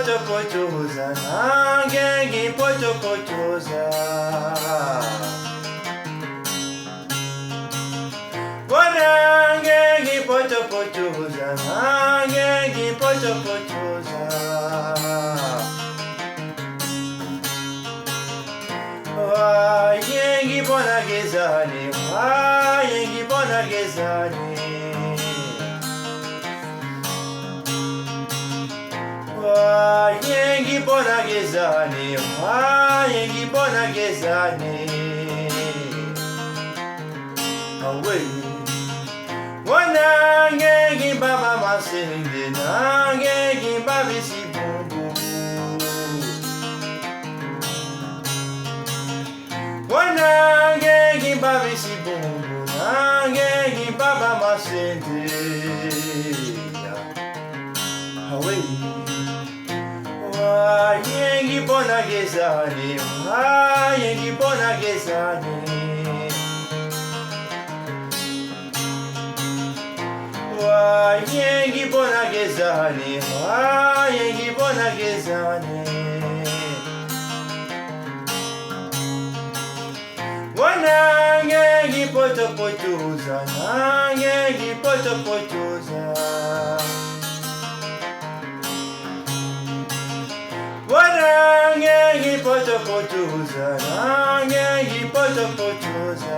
ngipotopotoza nange ngipotopotoza nange ngipotopotoza nange ngipotopotoza ngibona gezani ngibona gezani ngibona gezani ngibona gezani awe nange ngibaba masinde nange ngibaba isibungu nange ngibaba isibungu nange ngibaba masinde awe ngibona gezani ngibona gezani ngibona gezani ngibona gezani nange ngipotopotoza nange ngipotopotoza nange ngipotopotoza nange ngipotopotoza